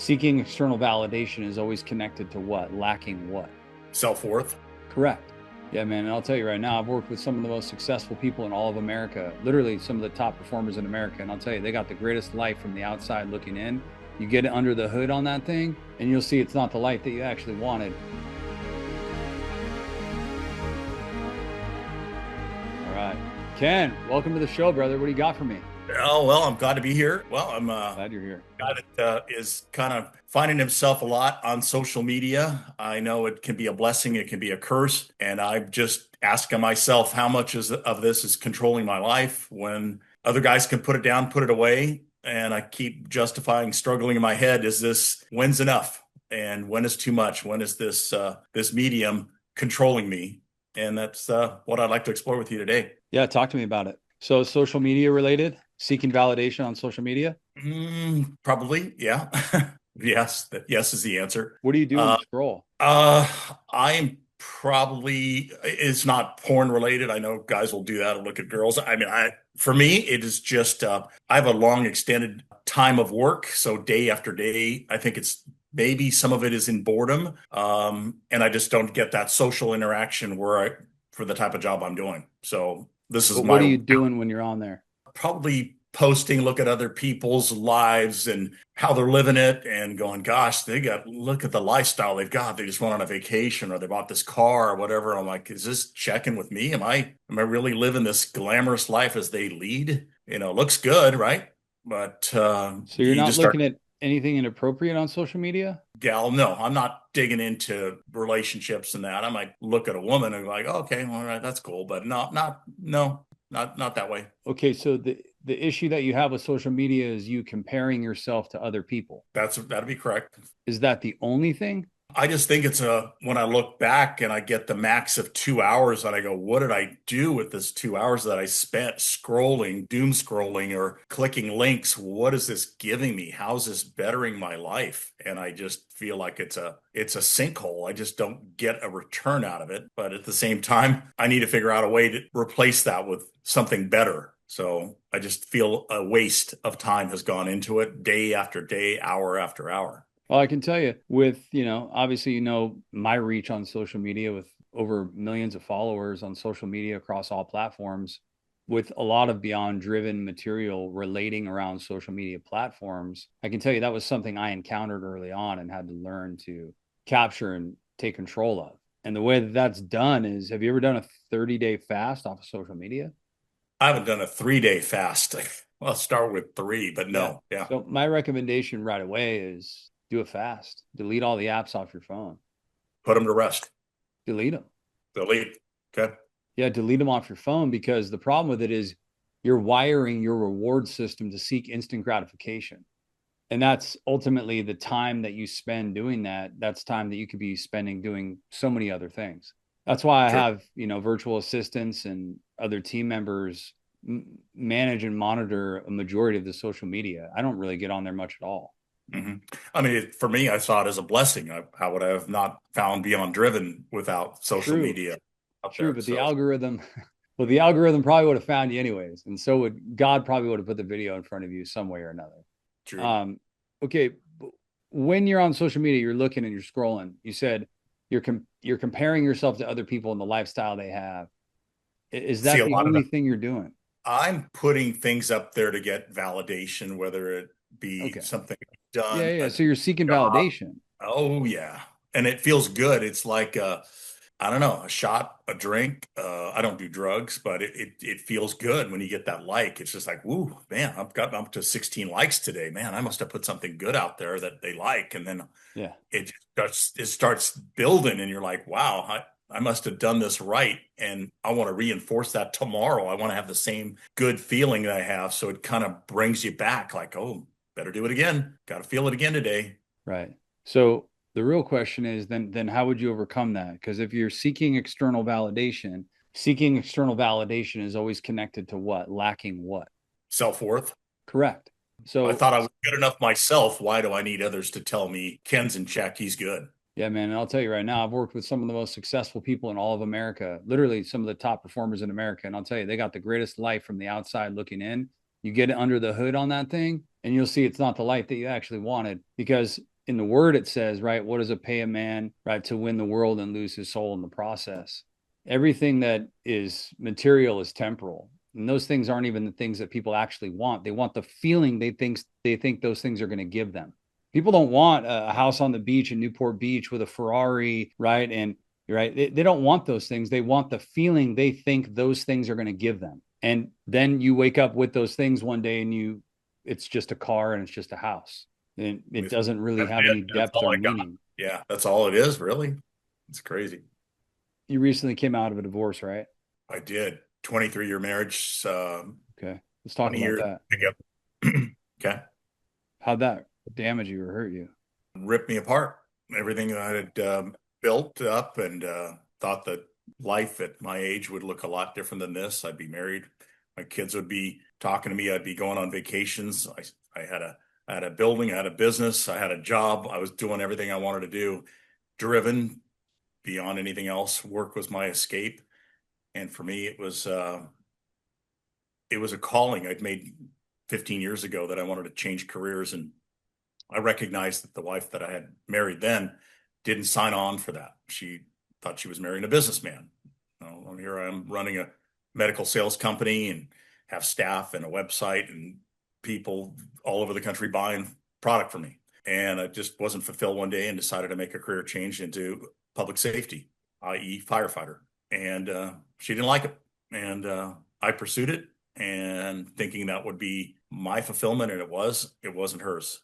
Seeking external validation is always connected to what? Lacking what? Self-worth. Correct. Yeah, man. And I'll tell you right now, I've worked with some of the most successful people in all of America, literally some of the top performers in America. And I'll tell you, they got the greatest life from the outside looking in. You get under the hood on that thing, and you'll see it's not the life that you actually wanted. All right. Ken, welcome to the show, brother. What do you got for me? Oh, well, I'm glad to be here. Well, I'm a Glad you're here. guy that is kind of finding himself a lot on social media. I know it can be a blessing, it can be a curse. And I'm just asking myself how much of this is controlling my life when other guys can put it down, put it away. And I keep justifying, struggling in my head. When's enough? And when is too much? When is this medium controlling me? And that's what I'd like to explore with you today. Yeah, talk to me about it. So, social media related, seeking validation on social media. Probably, yeah. Yes is the answer. What do you do when Uh, you scroll? I'm probably, it's not porn related. I know guys will do that and look at girls. I mean, for me, it is just, I have a long extended time of work. So day after day, I think it's maybe some of it is in boredom. And I just don't get that social interaction for the type of job I'm doing. So this is But what are my you doing when you're on there? probably posting, look at other people's lives and how they're living it and going, gosh, look at the lifestyle they've got. They just went on a vacation or they bought this car or whatever. I'm like, is this checking with me? Am I really living this glamorous life as they lead? Looks good, right? But So you're you not just start, looking at anything inappropriate on social media? gal, no, I'm not digging into relationships and that. I might look at a woman and be like, oh, okay, all right, that's cool. But no, not that way. Okay, so the issue that you have with social media is you comparing yourself to other people. That'd be correct. Is that the only thing? I just think when I look back and I get the max of 2 hours and I go, what did I do with this 2 hours that I spent scrolling, doom scrolling or clicking links? What is this giving me? How's this bettering my life? And I just feel like it's a sinkhole. I just don't get a return out of it. But at the same time, I need to figure out a way to replace that with something better. So I just feel a waste of time has gone into it day after day, hour after hour. Well, I can tell you with, obviously, my reach on social media with over millions of followers on social media across all platforms, with a lot of beyond driven material relating around social media platforms. I can tell you that was something I encountered early on and had to learn to capture and take control of. And the way that that's done is, have you ever done a 30-day fast off of social media? I haven't done a 3 day fast. Well, I'll start with three, but Yeah. no, yeah. So my recommendation right away is do a fast. Delete all the apps off your phone. Put them to rest. Delete them. Delete. Okay. Yeah, delete them off your phone because the problem with it is you're wiring your reward system to seek instant gratification. And that's ultimately the time that you spend doing that. That's time that you could be spending doing so many other things. That's why I True. have, virtual assistants and other team members manage and monitor a majority of the social media. I don't really get on there much at all. hmm I mean, for me, I saw it as a blessing. How would I have not found Beyond Driven without social True, media out true, there? but the So algorithm, well, the algorithm probably would have found you anyways, and so would God probably would have put the video in front of you some way or another. true. Um, okay, when you're on social media, you're looking and you're scrolling. You said you're comparing yourself to other people and the lifestyle they have. Is See, that a the lot of only it, thing you're doing? I'm putting things up there to get validation, whether it be Okay, something I've yeah, done, yeah. a So you're seeking job. validation. Oh yeah. And it feels good. It's like I don't know, a shot, a drink. I don't do drugs, but it feels good when you get that like. It's just like, woo, man, I've gotten up to 16 likes today. Man, I must have put something good out there that they like. And then Yeah, it starts building and you're like, wow, I must have done this right. And I want to reinforce that tomorrow. I want to have the same good feeling that I have. So it kind of brings you back like, oh, better do it again. Got to feel it again today. right. So the real question is then how would you overcome that? Because if you're seeking external validation is always connected to what? Lacking what? Self-worth. Correct. I So thought I was good enough myself. Why do I need others to tell me Ken's in check? He's good. yeah, man, and I'll tell you right now, I've worked with some of the most successful people in all of America, literally some of the top performers in America. And I'll tell you, they got the greatest life from the outside looking in. You get under the hood on that thing, and you'll see it's not the life that you actually wanted because in the word it says, right, what does it pay a man, right, to win the world and lose his soul in the process? Everything that is material is temporal. And those things aren't even the things that people actually want. They want the feeling they think those things are going to give them. People don't want a house on the beach in Newport Beach with a Ferrari, right? And right, they don't want those things. They want the feeling they think those things are going to give them. And then you wake up with those things one day and it's just a car and it's just a house. And it doesn't really That's have it. any That's depth all or I got. meaning. Yeah, that's all it is, really. It's crazy. You recently came out of a divorce, right? I did 23-year marriage, Okay. Let's talk 20 about years. that. Yep. Okay. How'd that damage you or hurt you? Ripped me apart. Everything I had built up and thought that life at my age would look a lot different than this. I'd be married. My kids would be talking to me. I'd be going on vacations. I had a building. I had a business. I had a job. I was doing everything I wanted to do, driven beyond anything else. Work was my escape. And for me, it was a calling I'd made 15 years ago that I wanted to change careers. And I recognized that the wife that I had married then didn't sign on for that. She thought she was marrying a businessman. Well, here I am running a medical sales company and have staff and a website and people all over the country buying product from me. And I just wasn't fulfilled one day and decided to make a career change into public safety, i.e., firefighter. And she didn't like it. And I pursued it and thinking that would be my fulfillment, and it wasn't hers.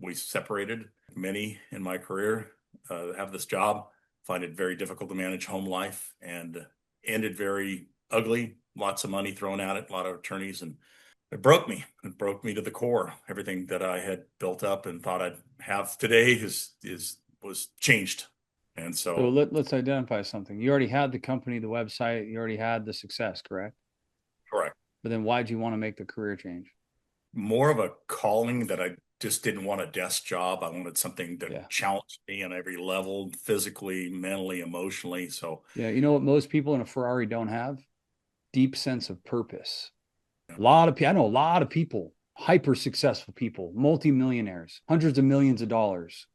We separated. Many in my career have this job, find it very difficult to manage home life, and ended very ugly. Lots of money thrown at it, a lot of attorneys, and it broke me. It broke me to the core. Everything that I had built up and thought I'd have today is was changed. And So so, let's identify something. You already had the company, the website, you already had the success, correct? correct. But then why'd you want to make the career change? More of a calling that I just didn't want a desk job. I wanted something that Yeah. challenged me on every level, physically, mentally, emotionally. So, Yeah. You know what most people in a Ferrari don't have? Deep sense of purpose. yeah, A lot of people, I know a lot of people, hyper successful people, multimillionaires, hundreds of millions of dollars,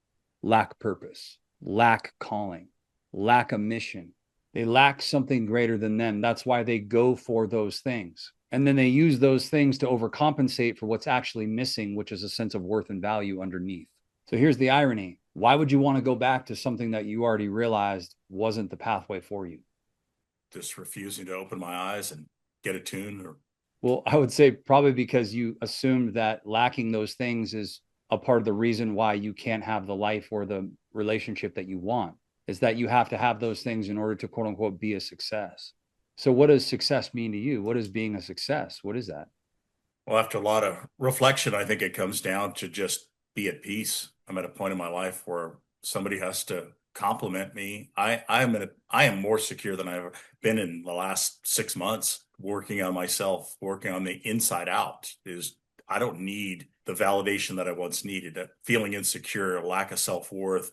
lack purpose, lack calling, lack a mission. They lack something greater than them. That's why they go for those things. And then they use those things to overcompensate for what's actually missing, which is a sense of worth and value underneath. So here's the irony. Why would you want to go back to something that you already realized wasn't the pathway for you? just refusing to open my eyes and get attuned or Well, I would say probably because you assumed that lacking those things is a part of the reason why you can't have the life or the relationship that you want, is that you have to have those things in order to quote unquote be a success. So, what does success mean to you? What is being a success? What is that? well, after a lot of reflection, I think it comes down to just be at peace. I'm at a point in my life where somebody has to compliment me. I am more secure than I've ever been in the last 6 months, working on myself, working on the inside out. Is I don't need the validation that I once needed, that feeling insecure, a lack of self-worth,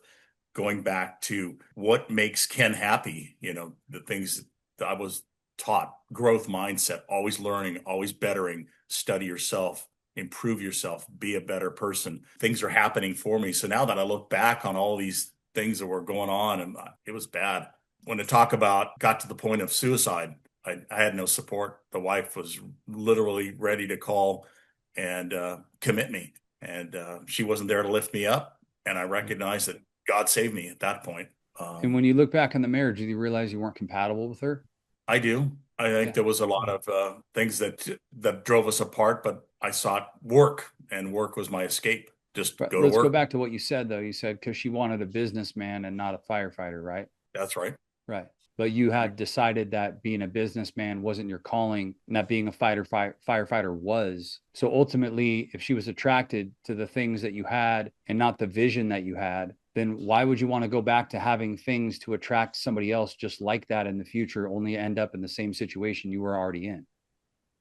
going back to what makes Ken happy, the things that I was taught, growth mindset, always learning, always bettering, study yourself, improve yourself, be a better person. Things are happening for me. So now that I look back on all these things that were going on, and it was bad. When to talk about got to the point of suicide, I had no support. The wife was literally ready to call and commit me. And she wasn't there to lift me up. And I recognized that God saved me at that point. And when you look back on the marriage, did you realize you weren't compatible with her? I do. I think Yeah. there was a lot of things that drove us apart, but I sought work, and work was my escape. Just But go to let's go work. back to what you said, though. You said because she wanted a businessman and not a firefighter, right? That's right. Right. But you had decided that being a businessman wasn't your calling, and that being a firefighter was. So ultimately, if she was attracted to the things that you had and not the vision that you had, then why would you want to go back to having things to attract somebody else just like that in the future, only end up in the same situation you were already in?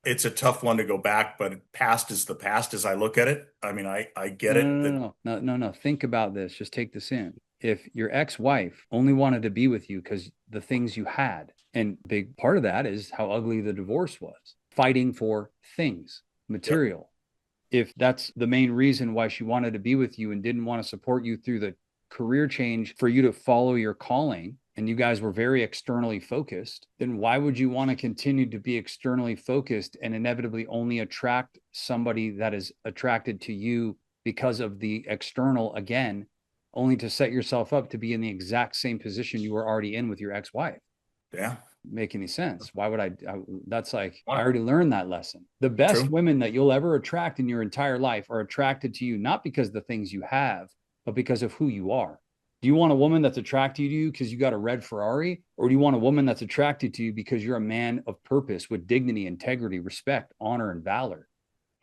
It's a tough one to go back, but past is the past as I look at it. I mean, I get No, no, it no, that no, no, no, no. Think about this. Just take this in. If your ex-wife only wanted to be with you because the things you had, and big part of that is how ugly the divorce was, fighting for things, yep, material. If that's the main reason why she wanted to be with you and didn't want to support you through the career change for you to follow your calling, and you guys were very externally focused, then why would you want to continue to be externally focused and inevitably only attract somebody that is attracted to you because of the external again, only to set yourself up to be in the exact same position you were already in with your ex-wife? Yeah. Make any sense? Why would that's like, I What? already learned that lesson. The best True. women that you'll ever attract in your entire life are attracted to you, not because of the things you have, but because of who you are. Do you want a woman that's attracted to you because you got a red Ferrari? Or do you want a woman that's attracted to you because you're a man of purpose with dignity, integrity, respect, honor, and valor?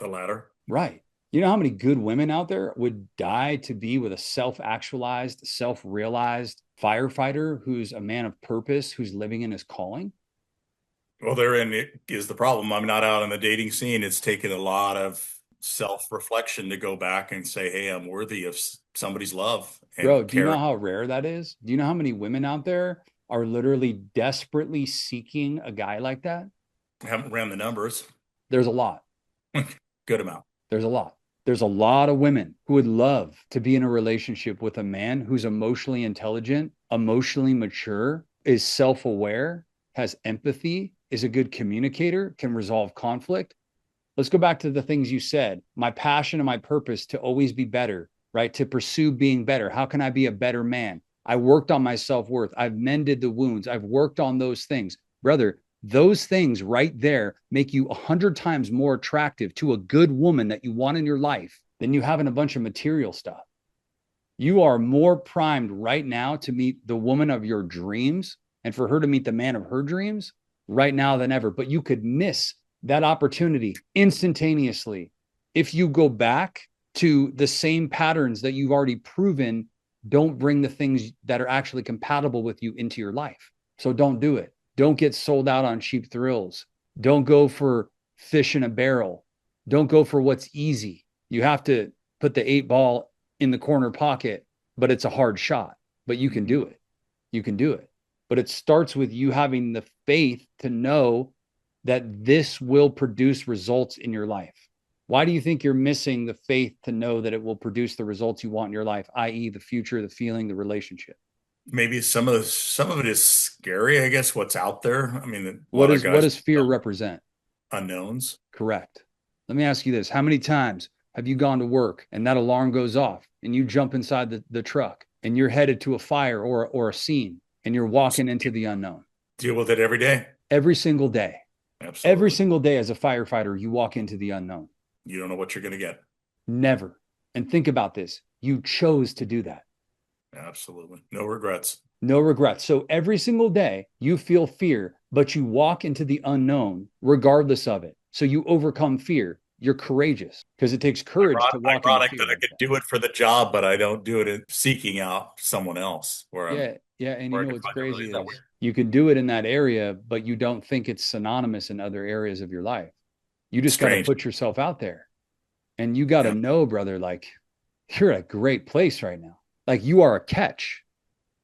The latter. Right. You know how many good women out there would die to be with a self actualized, self realized firefighter who's a man of purpose, who's living in his calling? Well, therein is the problem. I'm not out on the dating scene. It's taken a lot of self-reflection to go back and say, hey, I'm worthy of somebody's love Bro, and do you care. know how rare that is? Do you know how many women out there are literally desperately seeking a guy like that? I haven't ran the numbers. There's a lot. Good amount. There's a lot. There's a lot of women who would love to be in a relationship with a man who's emotionally intelligent, emotionally mature, is self aware, has empathy, is a good communicator, can resolve conflict. Let's go back to the things you said. My passion and my purpose to always be better, right? To pursue being better. How can I be a better man? I worked on my self worth. I've mended the wounds. I've worked on those things. Brother, those things right there make you 100 times more attractive to a good woman that you want in your life than you having a bunch of material stuff. You are more primed right now to meet the woman of your dreams and for her to meet the man of her dreams right now than ever. But you could miss that opportunity instantaneously if you go back to the same patterns that you've already proven don't bring the things that are actually compatible with you into your life. So don't do it. Don't get sold out on cheap thrills. Don't go for fish in a barrel. Don't go for what's easy. You have to put the 8 ball in the corner pocket, but it's a hard shot. But you can Mhm. do it. You can do it. But it starts with you having the faith to know that this will produce results in your life. Why do you think you're missing the faith to know that it will produce the results you want in your life, i.e., the future, the feeling, the relationship? Maybe some of it is scary, I guess, what's out there. I mean, a What lot of is what guys does fear represent? unknowns. Correct. Let me ask you this. How many times have you gone to work and that alarm goes off and you jump inside the truck and you're headed to a fire or a scene and you're walking into the unknown? Deal with it every day. Every single day. Every Absolutely. single day as a firefighter, you walk into the unknown. You don't know what you're going to get. Never. And think about this. You chose to do that. Absolutely. No regrets. No regrets. So every single day you feel fear, but you walk into the unknown regardless of it. So you overcome fear. You're courageous because it takes courage to walk into Ironic fear that I like could that. do it for the job, but I don't do it in seeking out someone else Yeah. Yeah. And you where I know can what's find the crazy release. That way. is you can do it in that area, but you don't think it's synonymous in other areas of your life. You just got to Strange. put yourself out there and you got to Yeah. know, brother, like you're at a great place right now. Like you are a catch.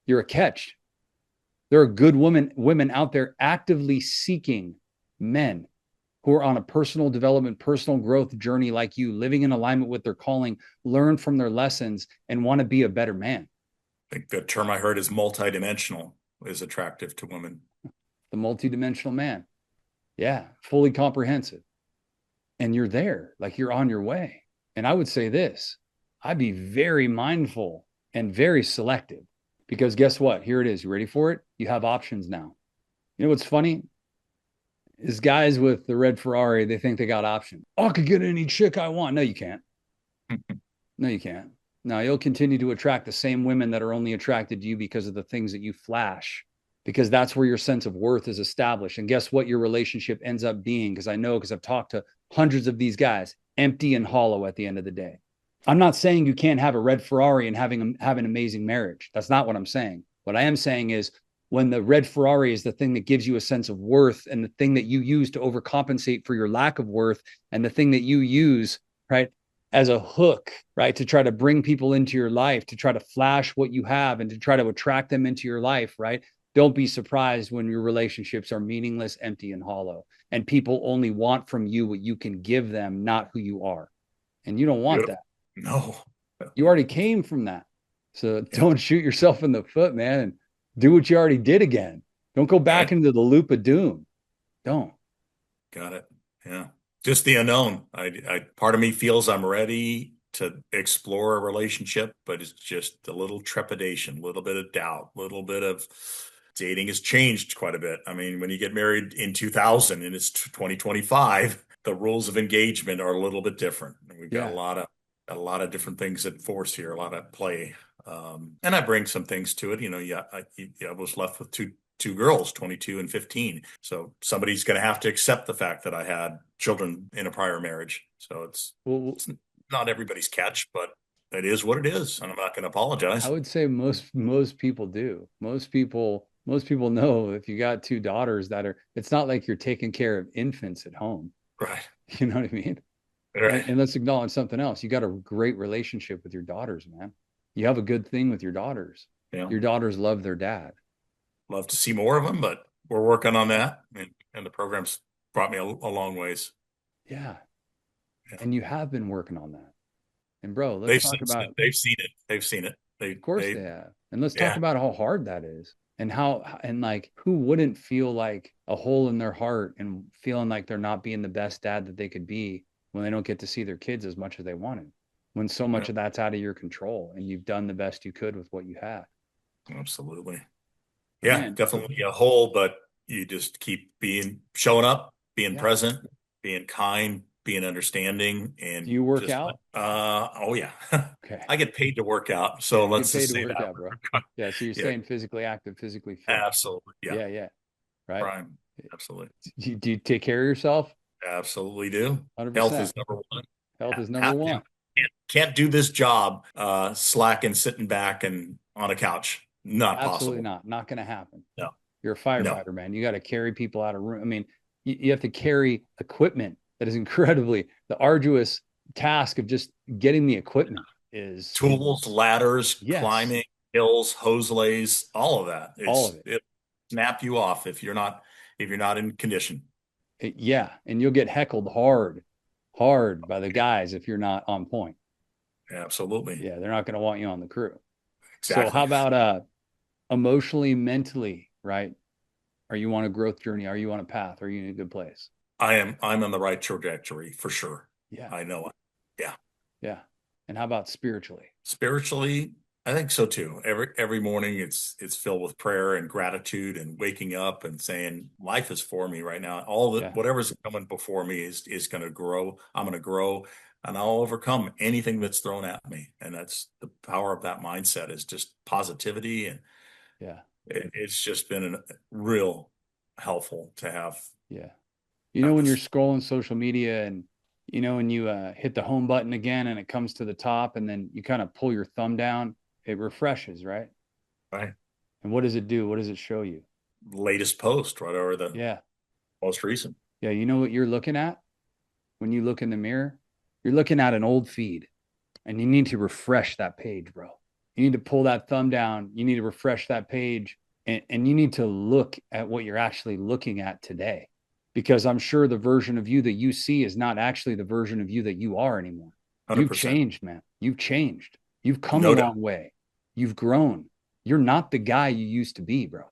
You're a catch. There are good women out there actively seeking men who are on a personal development, personal growth journey like you, living in alignment with their calling, learn from their lessons, and want to be a better man. I think the term I heard is multidimensional is attractive to women. The multidimensional man. Yeah, fully comprehensive. And you're there, like you're on your way. And I would say this, I'd be very mindful and very selective because guess what? Here it is. You ready for it? You have options now. You know what's funny? Is guys with the red Ferrari, they think they got options. Oh, I could get any chick I want. No, you can't. No, you can't. No, you'll continue to attract the same women that are only attracted to you because of the things that you flash, because that's where your sense of worth is established. And guess what your relationship ends up being? Because I know, because I've talked to hundreds of these guys, empty and hollow at the end of the day. I'm not saying you can't have a red Ferrari and have an amazing marriage. That's not what I'm saying. What I am saying is when the red Ferrari is the thing that gives you a sense of worth and the thing that you use to overcompensate for your lack of worth and the thing that you use, right, as a hook, right, to try to bring people into your life, to try to flash what you have and to try to attract them into your life, right? Don't be surprised when your relationships are meaningless, empty, and hollow, and people only want from you what you can give them, not who you are. and you don't want Beautiful. that. No. You already came from that. So Yeah. don't shoot yourself in the foot, man, and do what you already did again. Don't go back Right. into the loop of doom. Don't. Got it. Yeah. Just the unknown. Part of me feels I'm ready to explore a relationship, but it's just a little trepidation, a little bit of doubt, a little bit of dating has changed quite a bit. I mean, when you get married in 2000 and it's 2025, the rules of engagement are a little bit different. We've got Yeah. a lot of different things at force here, a lot of play. And I bring some things to it. Yeah, I was left with two girls, 22 and 15. So somebody's going to have to accept the fact that I had children in a prior marriage. So Well, it's not everybody's catch, but it is what it is, and I'm not going to I apologize. would say most people do. Most people know if you got two daughters that are, it's not like you're taking care of infants at home. Right. You know what I mean? Right. And let's acknowledge something else. You got a great relationship with your daughters, man. You have a good thing with your daughters. Yeah. Your daughters love their dad. Love to see more of them, but we're working on that. And the program's brought me a long ways. Yeah. Yeah. And you have been working on that. And bro, let's They've talk seen it. about, They've seen it. They've seen it. of course they have. And let's talk Yeah, about how hard that is and how, and like, who wouldn't feel like a hole in their heart and feeling like they're not being the best dad that they could be when they don't get to see their kids as much as they wanted, when so yeah, much of that's out of your control and you've done the best you could with what you had. absolutely. But Yeah, man, definitely a hole, but you just keep showing up, being yeah. present, being kind, being understanding, Do and you work just out? oh yeah. Okay. I get paid to work out, Yeah, so you get let's paid just to say work out, bro. that. Yeah, so you're Yeah, staying physically active, physically fit. absolutely. Yeah, Yeah, yeah, right. prime. Absolutely. Do you take care of yourself? Absolutely do. Health 100%. is number one. Health Yeah, is number have to. one. Can't do this job slacking, sitting back and on a couch. Not Absolutely possible. not. Not going to happen. No, You're a no, firefighter, man. You got to carry people out of room. I mean, you have to carry equipment that is incredibly the arduous task of just getting the equipment is tools, ladders, yes, climbing, hills, hose lays, all of that. all of it. It snap you off if you're not in condition. Yeah, and you'll get heckled hard by the guys if you're not on point. Absolutely. Yeah, they're not going to want you on the crew. So how Exactly. about emotionally, mentally, right? Are you on a growth journey? Are you on a path? Are you in a good place? I'm on the right trajectory for sure. Yeah, I know it. Yeah. yeah. And how about spiritually? Spiritually, I think so too. Every morning it's filled with prayer and gratitude and waking up and saying life is for me right now. All that Yeah, whatever's coming before me is going to grow. I'm going to grow and I'll overcome anything that's thrown at me. And that's the power of that mindset is just positivity and yeah, it's just been real helpful to yeah. You know, have when you're this scrolling social media and when you hit the home button again and it comes to the top and then you kind of pull your thumb down, it refreshes, right? right And what does it do? What does it show you? latest post right over the Yeah. most recent. Yeah. You know what you're looking at when you look in the mirror? You're looking at an old feed and you need to refresh that page, bro. You need to pull that thumb down. You need to refresh that page and you need to look at what you're actually looking at today. Because I'm sure the version of you that you see is not actually the version of you that you are anymore. You've 100%. changed, man. You've changed. You've come a No doubt. long way. You've grown. You're not the guy you used to be, bro.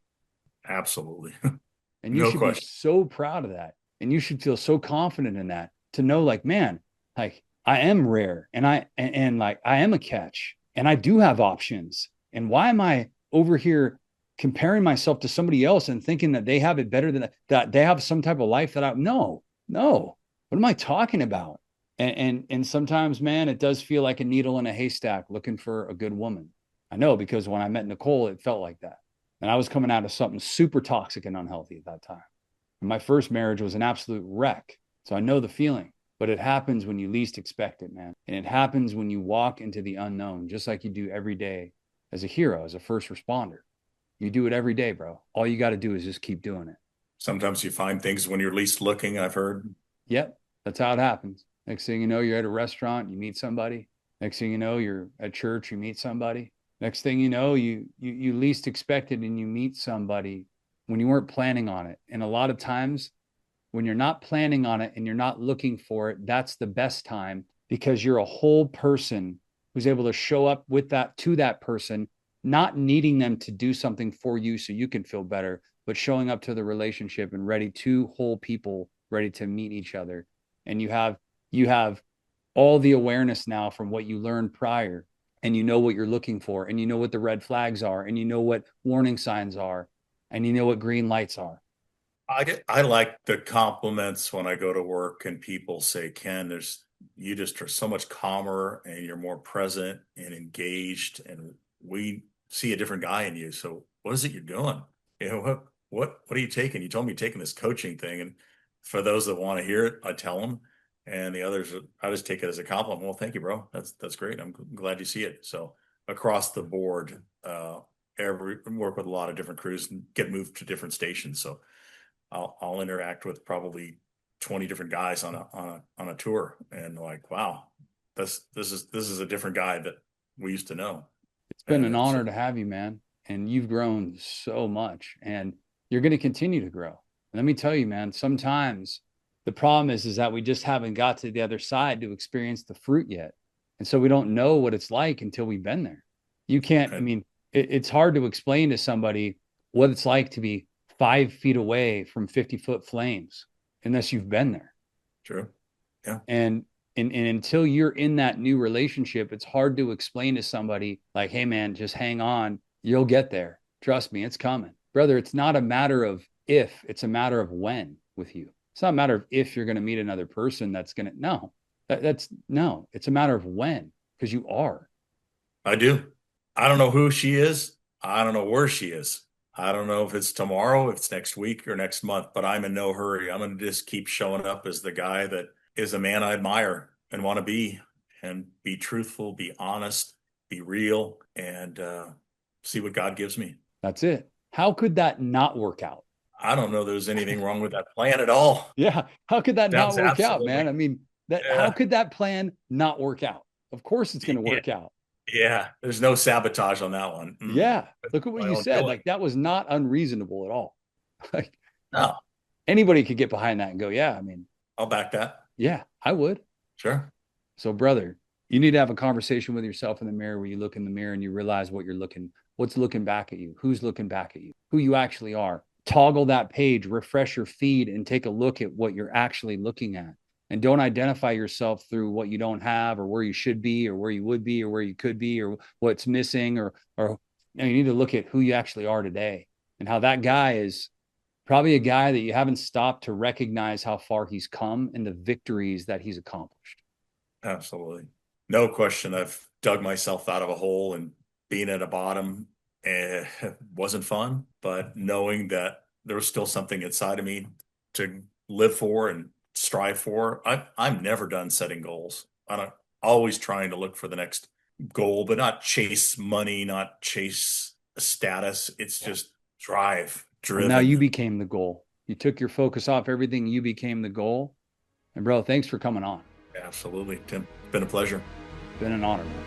Absolutely. And you No should be question. so proud of that. And you should feel so confident in that to know, like, man, like I am rare and like I am a catch and I do have options. And why am I over here comparing myself to somebody else and thinking that they have it better than that they have some type of life that I no. What am I talking about? And sometimes, man, it does feel like a needle in a haystack looking for a good woman. I know because when I met Nicole, it felt like that. And I was coming out of something super toxic and unhealthy at that time. And my first marriage was an absolute wreck. So I know the feeling, but it happens when you least expect it, man. And it happens when you walk into the unknown, just like you do every day as a hero, as a first responder. You do it every day, bro. All you got to do is just keep doing it. Sometimes you find things when you're least looking, I've heard. Yep. That's how it happens. Next thing you know, you're at a restaurant, you meet somebody. Next thing you know, you're at church, you meet somebody. Next thing you know, you least expect it and you meet somebody when you weren't planning on it. And a lot of times when you're not planning on it and you're not looking for it, that's the best time because you're a whole person who's able to show up with that to that person, not needing them to do something for you so you can feel better, but showing up to the relationship and ready, two whole people ready to meet each other. And you have all the awareness now from what you learned prior, and you know what you're looking for, and you know what the red flags are, and you know what warning signs are, and you know what green lights are. I like the compliments when I go to work and people say, Ken, you just are so much calmer and you're more present and engaged, and we see a different guy in you. So what is it you're doing? You know, what are you taking? You told me you're taking this coaching thing. And for those that want to hear it, I tell them. And the others, I just take it as a compliment. Well, thank you, bro. That's great. I'm glad you see it. So across the board, every work with a lot of different crews and get moved to different stations. So I'll interact with probably 20 different guys on a tour, and like, wow, this is a different guy that we used to know. It's been And an it's honor to have you, man. And you've grown so much, and you're going to continue to grow. And let me tell you, man, sometimes the problem is that we just haven't got to the other side to experience the fruit yet. And so we don't know what it's like until we've been there. You can't, I and mean, it's hard to explain to somebody what it's like to be 5 feet away from 50-foot flames unless you've been there. true. Yeah, And and until you're in that new relationship, it's hard to explain to somebody like, hey man, just hang on, you'll get there. Trust me, it's coming. Brother, it's not a matter of if, it's a matter of when with you. It's not a matter of if you're going to meet another person that's going to, no, that's no, it's a matter of when, because you are. I do. I don't know who she is. I don't know where she is. I don't know if it's tomorrow, if it's next week or next month, but I'm in no hurry. I'm going to just keep showing up as the guy that is a man I admire and want to be, and be truthful, be honest, be real, and see what God gives me. That's it. How could that not work out? I don't know there's anything wrong with that plan at all. Yeah. How could that not Sounds work out, absolutely, man? I mean, that how yeah, could that plan not work out? Of course it's going to yeah, work out. yeah. There's no sabotage on that one. Yeah. That's Look at what my you own said. doing. Like that was not unreasonable at all. Like No, anybody could get behind that and go, yeah, I mean, I'll back that. yeah, I would. Sure. So, brother, you need to have a conversation with yourself in the mirror where you look in the mirror and you realize what's looking back at you, who's looking back at you, who you actually are. Toggle that page, refresh your feed, and take a look at what you're actually looking at. And don't identify yourself through what you don't have or where you should be or where you would be or where you could be or what's missing or you know, you need to look at who you actually are today and how that guy is probably a guy that you haven't stopped to recognize how far he's come and the victories that he's accomplished. Absolutely. No question. I've dug myself out of a hole, and being at a bottom wasn't fun, but knowing that there was still something inside of me to live for and strive for. I'm never done setting goals. I'm always trying to look for the next goal, but not chase money, not chase status. It's Yeah. just drive Well, now you driven. became the goal. You took your focus off everything, you became the goal. And bro, thanks for coming on. Absolutely, Tim. It's been a pleasure. Been an honor, man.